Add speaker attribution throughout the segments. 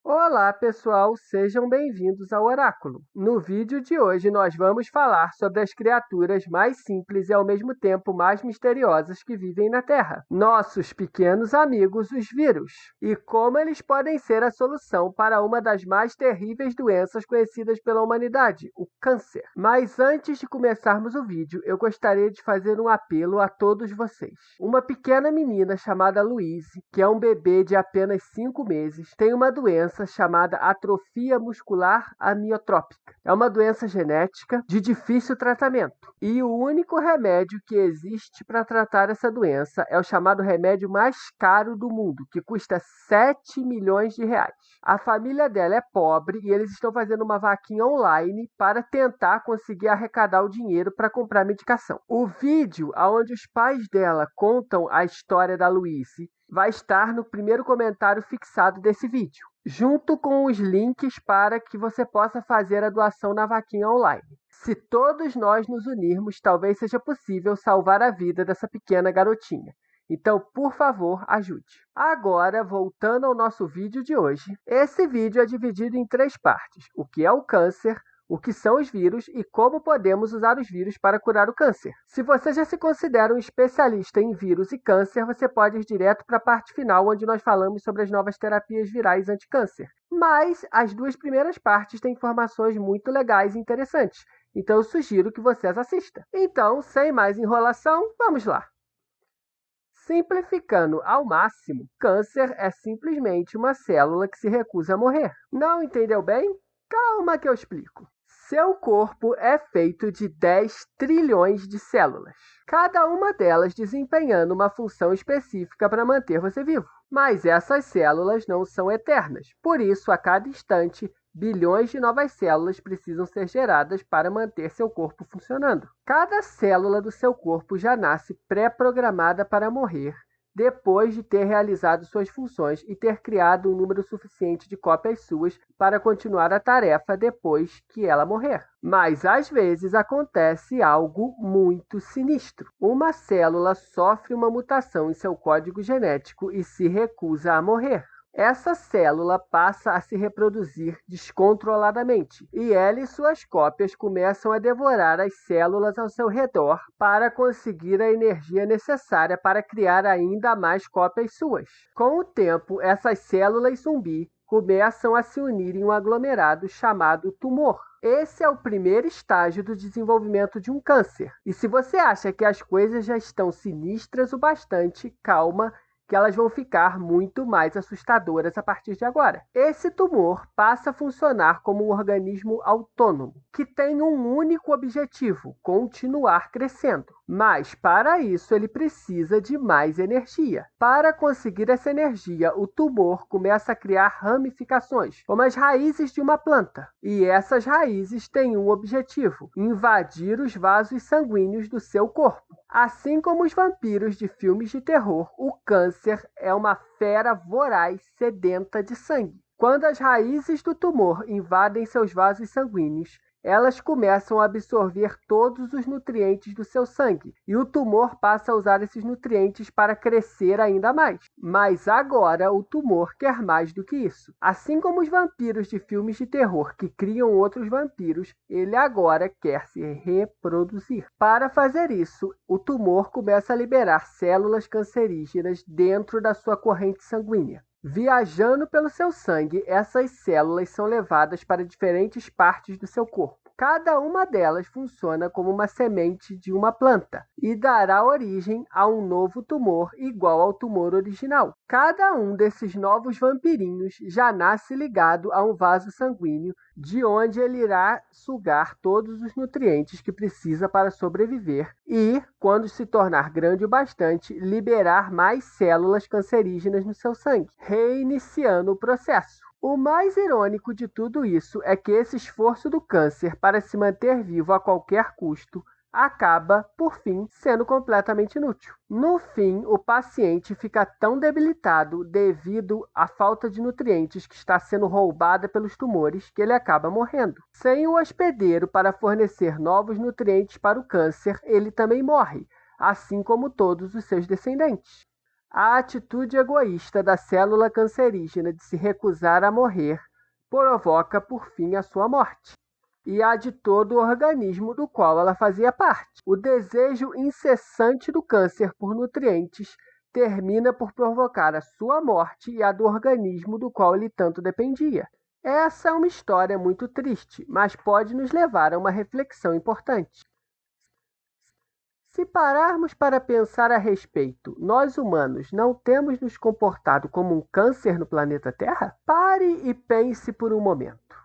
Speaker 1: Olá, pessoal, sejam bem-vindos ao Oráculo. No vídeo de hoje, nós vamos falar sobre as criaturas mais simples e, ao mesmo tempo, mais misteriosas que vivem na Terra. Nossos pequenos amigos, os vírus. E como eles podem ser a solução para uma das mais terríveis doenças conhecidas pela humanidade, o câncer. Mas antes de começarmos o vídeo, eu gostaria de fazer um apelo a todos vocês. Uma pequena menina chamada Louise, que é um bebê de apenas 5 meses, tem uma doença chamada atrofia muscular amiotrópica. É uma doença genética de difícil tratamento. E o único remédio que existe para tratar essa doença é o chamado remédio mais caro do mundo, que custa 7 milhões de reais. A família dela é pobre e eles estão fazendo uma vaquinha online para tentar conseguir arrecadar o dinheiro para comprar medicação. O vídeo onde os pais dela contam a história da Louise vai estar no primeiro comentário fixado desse vídeo, junto com os links para que você possa fazer a doação na vaquinha online. Se todos nós nos unirmos, talvez seja possível salvar a vida dessa pequena garotinha. Então, por favor, ajude. Agora, voltando ao nosso vídeo de hoje, esse vídeo é dividido em 3 partes: o que é o câncer, o que são os vírus e como podemos usar os vírus para curar o câncer. Se você já se considera um especialista em vírus e câncer, você pode ir direto para a parte final, onde nós falamos sobre as novas terapias virais anti-câncer. Mas as 2 primeiras partes têm informações muito legais e interessantes, então eu sugiro que você as assista. Então, sem mais enrolação, vamos lá! Simplificando ao máximo, câncer é simplesmente uma célula que se recusa a morrer. Não entendeu bem? Calma que eu explico. Seu corpo é feito de 10 trilhões de células, cada uma delas desempenhando uma função específica para manter você vivo. Mas essas células não são eternas, por isso, a cada instante, bilhões de novas células precisam ser geradas para manter seu corpo funcionando. Cada célula do seu corpo já nasce pré-programada para morrer, depois de ter realizado suas funções e ter criado um número suficiente de cópias suas para continuar a tarefa depois que ela morrer. Mas, às vezes, acontece algo muito sinistro. Uma célula sofre uma mutação em seu código genético e se recusa a morrer. Essa célula passa a se reproduzir descontroladamente, e ela e suas cópias começam a devorar as células ao seu redor para conseguir a energia necessária para criar ainda mais cópias suas. Com o tempo, essas células zumbi começam a se unir em um aglomerado chamado tumor. Esse é o primeiro estágio do desenvolvimento de um câncer. E se você acha que as coisas já estão sinistras o bastante, calma, que elas vão ficar muito mais assustadoras a partir de agora. Esse tumor passa a funcionar como um organismo autônomo, que tem um único objetivo: continuar crescendo. Mas, para isso, ele precisa de mais energia. Para conseguir essa energia, o tumor começa a criar ramificações, como as raízes de uma planta. E essas raízes têm um objetivo: invadir os vasos sanguíneos do seu corpo. Assim como os vampiros de filmes de terror, o câncer é uma fera voraz sedenta de sangue. Quando as raízes do tumor invadem seus vasos sanguíneos, elas começam a absorver todos os nutrientes do seu sangue, e o tumor passa a usar esses nutrientes para crescer ainda mais. Mas agora o tumor quer mais do que isso. Assim como os vampiros de filmes de terror que criam outros vampiros, ele agora quer se reproduzir. Para fazer isso, o tumor começa a liberar células cancerígenas dentro da sua corrente sanguínea. Viajando pelo seu sangue, essas células são levadas para diferentes partes do seu corpo. Cada uma delas funciona como uma semente de uma planta e dará origem a um novo tumor igual ao tumor original. Cada um desses novos vampirinhos já nasce ligado a um vaso sanguíneo, de onde ele irá sugar todos os nutrientes que precisa para sobreviver e, quando se tornar grande o bastante, liberar mais células cancerígenas no seu sangue, reiniciando o processo. O mais irônico de tudo isso é que esse esforço do câncer para se manter vivo a qualquer custo acaba, por fim, sendo completamente inútil. No fim, o paciente fica tão debilitado devido à falta de nutrientes que está sendo roubada pelos tumores que ele acaba morrendo. Sem o hospedeiro para fornecer novos nutrientes para o câncer, ele também morre, assim como todos os seus descendentes. A atitude egoísta da célula cancerígena de se recusar a morrer provoca, por fim, a sua morte, e a de todo o organismo do qual ela fazia parte. O desejo incessante do câncer por nutrientes termina por provocar a sua morte e a do organismo do qual ele tanto dependia. Essa é uma história muito triste, mas pode nos levar a uma reflexão importante. Se pararmos para pensar a respeito, nós humanos não temos nos comportado como um câncer no planeta Terra? Pare e pense por um momento.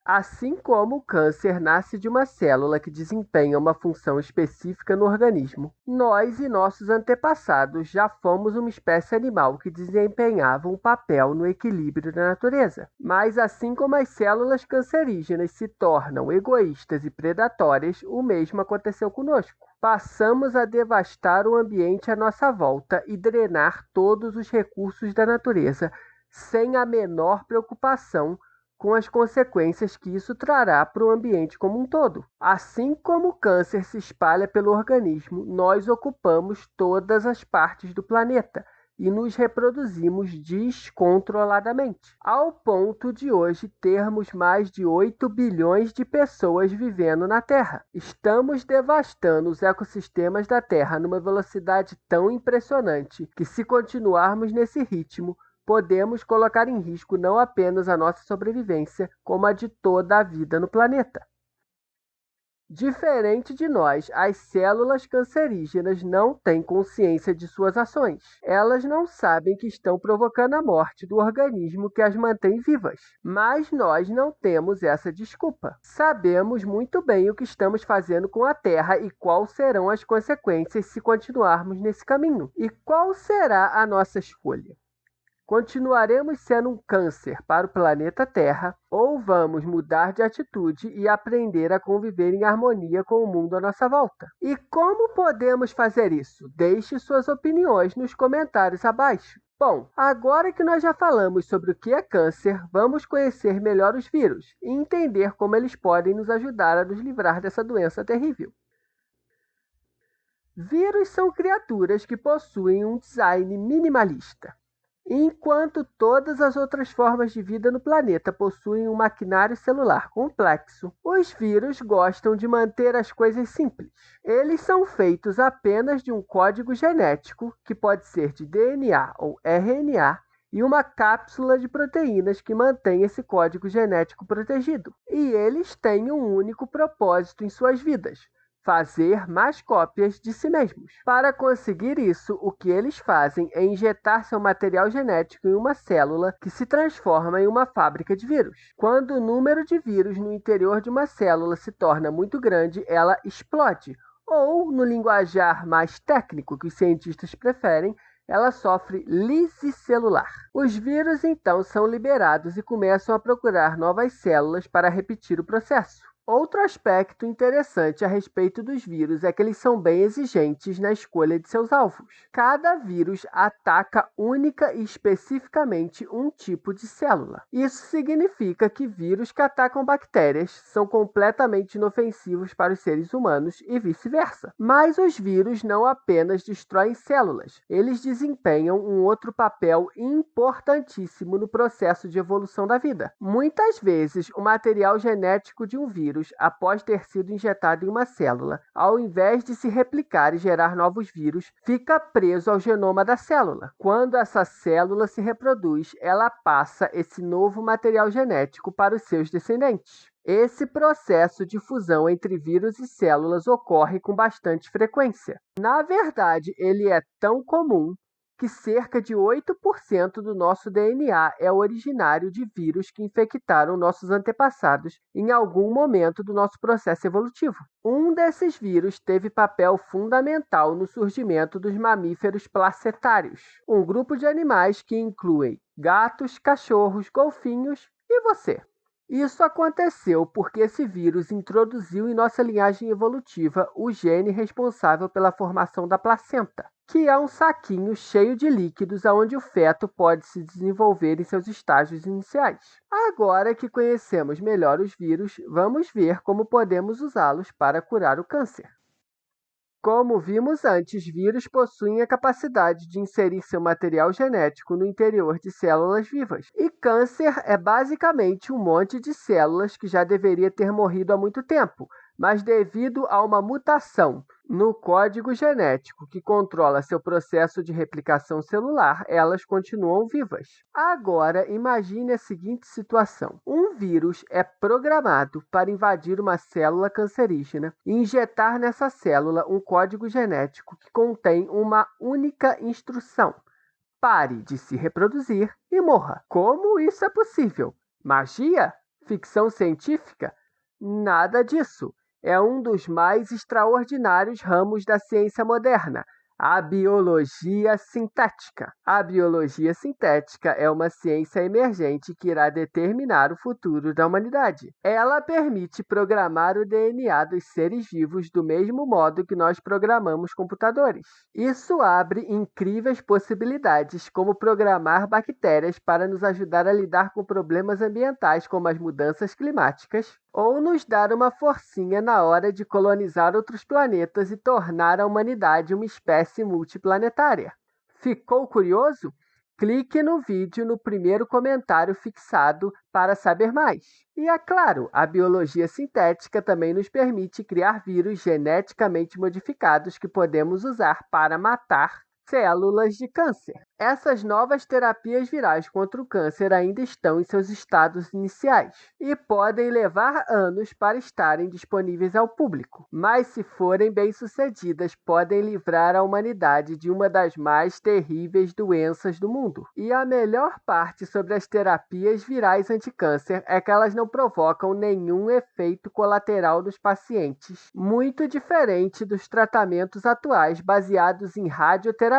Speaker 1: Assim como o câncer nasce de uma célula que desempenha uma função específica no organismo, nós e nossos antepassados já fomos uma espécie animal que desempenhava um papel no equilíbrio da natureza. Mas assim como as células cancerígenas se tornam egoístas e predatórias, o mesmo aconteceu conosco. Passamos a devastar o ambiente à nossa volta e drenar todos os recursos da natureza, sem a menor preocupação com as consequências que isso trará para o ambiente como um todo. Assim como o câncer se espalha pelo organismo, nós ocupamos todas as partes do planeta e nos reproduzimos descontroladamente, ao ponto de hoje termos mais de 8 bilhões de pessoas vivendo na Terra. Estamos devastando os ecossistemas da Terra numa velocidade tão impressionante que, se continuarmos nesse ritmo, podemos colocar em risco não apenas a nossa sobrevivência, como a de toda a vida no planeta. Diferente de nós, as células cancerígenas não têm consciência de suas ações. Elas não sabem que estão provocando a morte do organismo que as mantém vivas. Mas nós não temos essa desculpa. Sabemos muito bem o que estamos fazendo com a Terra e quais serão as consequências se continuarmos nesse caminho. E qual será a nossa escolha? Continuaremos sendo um câncer para o planeta Terra ou vamos mudar de atitude e aprender a conviver em harmonia com o mundo à nossa volta? E como podemos fazer isso? Deixe suas opiniões nos comentários abaixo. Bom, agora que nós já falamos sobre o que é câncer, vamos conhecer melhor os vírus e entender como eles podem nos ajudar a nos livrar dessa doença terrível. Vírus são criaturas que possuem um design minimalista. Enquanto todas as outras formas de vida no planeta possuem um maquinário celular complexo, os vírus gostam de manter as coisas simples. Eles são feitos apenas de um código genético, que pode ser de DNA ou RNA, e uma cápsula de proteínas que mantém esse código genético protegido. E eles têm um único propósito em suas vidas: fazer mais cópias de si mesmos. Para conseguir isso, o que eles fazem é injetar seu material genético em uma célula que se transforma em uma fábrica de vírus. Quando o número de vírus no interior de uma célula se torna muito grande, ela explode. Ou, no linguajar mais técnico que os cientistas preferem, ela sofre lise celular. Os vírus, então, são liberados e começam a procurar novas células para repetir o processo. Outro aspecto interessante a respeito dos vírus é que eles são bem exigentes na escolha de seus alvos. Cada vírus ataca única e especificamente um tipo de célula. Isso significa que vírus que atacam bactérias são completamente inofensivos para os seres humanos e vice-versa. Mas os vírus não apenas destroem células, eles desempenham um outro papel importantíssimo no processo de evolução da vida. Muitas vezes, o material genético de um vírus, após ter sido injetado em uma célula, ao invés de se replicar e gerar novos vírus, fica preso ao genoma da célula. Quando essa célula se reproduz, ela passa esse novo material genético para os seus descendentes. Esse processo de fusão entre vírus e células ocorre com bastante frequência. Na verdade, ele é tão comum que cerca de 8% do nosso DNA é originário de vírus que infectaram nossos antepassados em algum momento do nosso processo evolutivo. Um desses vírus teve papel fundamental no surgimento dos mamíferos placentários, um grupo de animais que incluem gatos, cachorros, golfinhos e você. Isso aconteceu porque esse vírus introduziu em nossa linhagem evolutiva o gene responsável pela formação da placenta, que é um saquinho cheio de líquidos onde o feto pode se desenvolver em seus estágios iniciais. Agora que conhecemos melhor os vírus, vamos ver como podemos usá-los para curar o câncer. Como vimos antes, vírus possuem a capacidade de inserir seu material genético no interior de células vivas. E câncer é basicamente um monte de células que já deveria ter morrido há muito tempo, mas devido a uma mutação no código genético que controla seu processo de replicação celular, elas continuam vivas. Agora, imagine a seguinte situação. Um vírus é programado para invadir uma célula cancerígena e injetar nessa célula um código genético que contém uma única instrução: pare de se reproduzir e morra. Como isso é possível? Magia? Ficção científica? Nada disso. É um dos mais extraordinários ramos da ciência moderna, a biologia sintética. A biologia sintética é uma ciência emergente que irá determinar o futuro da humanidade. Ela permite programar o DNA dos seres vivos do mesmo modo que nós programamos computadores. Isso abre incríveis possibilidades, como programar bactérias para nos ajudar a lidar com problemas ambientais, como as mudanças climáticas, ou nos dar uma forcinha na hora de colonizar outros planetas e tornar a humanidade uma espécie multiplanetária. Ficou curioso? Clique no vídeo no primeiro comentário fixado para saber mais. E é claro, a biologia sintética também nos permite criar vírus geneticamente modificados que podemos usar para matar células de câncer. Essas novas terapias virais contra o câncer ainda estão em seus estados iniciais e podem levar anos para estarem disponíveis ao público, mas se forem bem-sucedidas, podem livrar a humanidade de uma das mais terríveis doenças do mundo. E a melhor parte sobre as terapias virais anticâncer é que elas não provocam nenhum efeito colateral nos pacientes, muito diferente dos tratamentos atuais baseados em radioterapia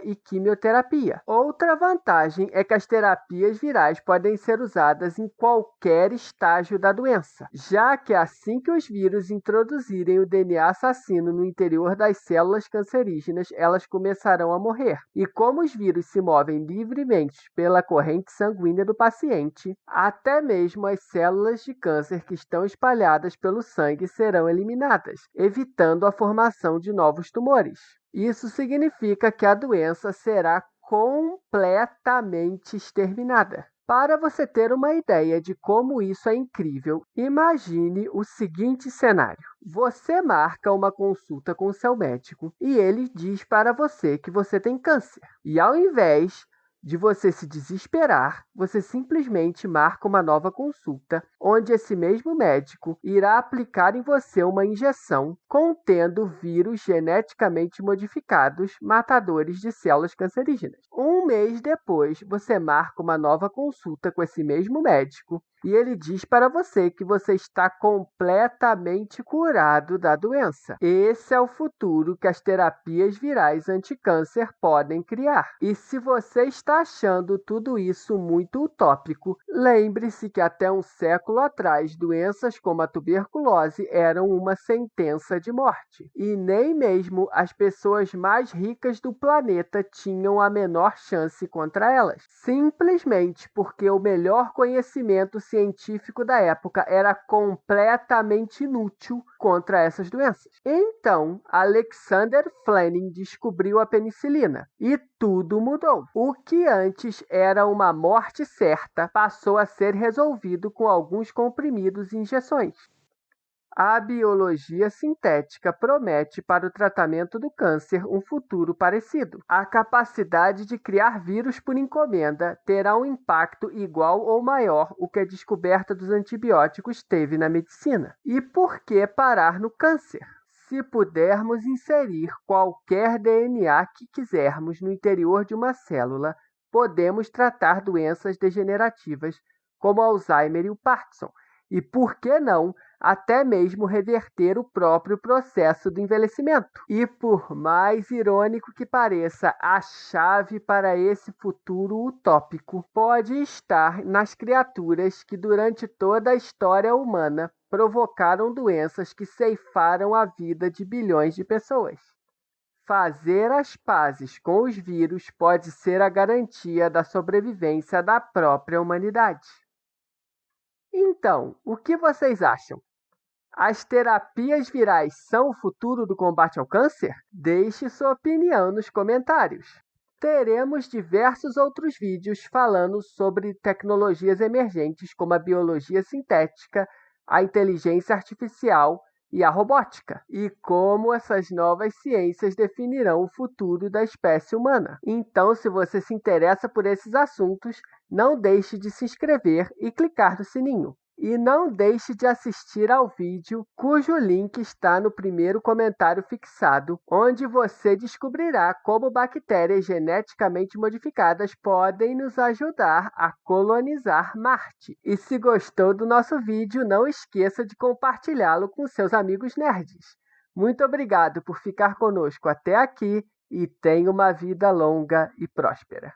Speaker 1: e quimioterapia. Outra vantagem é que as terapias virais podem ser usadas em qualquer estágio da doença, já que assim que os vírus introduzirem o DNA assassino no interior das células cancerígenas, elas começarão a morrer. E como os vírus se movem livremente pela corrente sanguínea do paciente, até mesmo as células de câncer que estão espalhadas pelo sangue serão eliminadas, evitando a formação de novos tumores. Isso significa que a doença será completamente exterminada. Para você ter uma ideia de como isso é incrível, imagine o seguinte cenário. Você marca uma consulta com seu médico e ele diz para você que você tem câncer. E ao invés de você se desesperar, você simplesmente marca uma nova consulta, onde esse mesmo médico irá aplicar em você uma injeção contendo vírus geneticamente modificados, matadores de células cancerígenas. Um mês depois, você marca uma nova consulta com esse mesmo médico e ele diz para você que você está completamente curado da doença. Esse é o futuro que as terapias virais anticâncer podem criar. E se você está achando tudo isso muito utópico, lembre-se que até um século atrás, doenças como a tuberculose eram uma sentença de morte. E nem mesmo as pessoas mais ricas do planeta tinham a menor chance contra elas. Simplesmente porque o melhor conhecimento científico da época era completamente inútil contra essas doenças. Então, Alexander Fleming descobriu a penicilina e tudo mudou. O que antes era uma morte certa passou a ser resolvido com alguns comprimidos e injeções. A biologia sintética promete para o tratamento do câncer um futuro parecido. A capacidade de criar vírus por encomenda terá um impacto igual ou maior ao que a descoberta dos antibióticos teve na medicina. E por que parar no câncer? Se pudermos inserir qualquer DNA que quisermos no interior de uma célula, podemos tratar doenças degenerativas como Alzheimer e o Parkinson. E por que não até mesmo reverter o próprio processo do envelhecimento? E por mais irônico que pareça, a chave para esse futuro utópico pode estar nas criaturas que durante toda a história humana provocaram doenças que ceifaram a vida de bilhões de pessoas. Fazer as pazes com os vírus pode ser a garantia da sobrevivência da própria humanidade. Então, o que vocês acham? As terapias virais são o futuro do combate ao câncer? Deixe sua opinião nos comentários. Teremos diversos outros vídeos falando sobre tecnologias emergentes como a biologia sintética, a inteligência artificial e a robótica, e como essas novas ciências definirão o futuro da espécie humana. Então, se você se interessa por esses assuntos, não deixe de se inscrever e clicar no sininho. E não deixe de assistir ao vídeo, cujo link está no primeiro comentário fixado, onde você descobrirá como bactérias geneticamente modificadas podem nos ajudar a colonizar Marte. E se gostou do nosso vídeo, não esqueça de compartilhá-lo com seus amigos nerds. Muito obrigado por ficar conosco até aqui e tenha uma vida longa e próspera.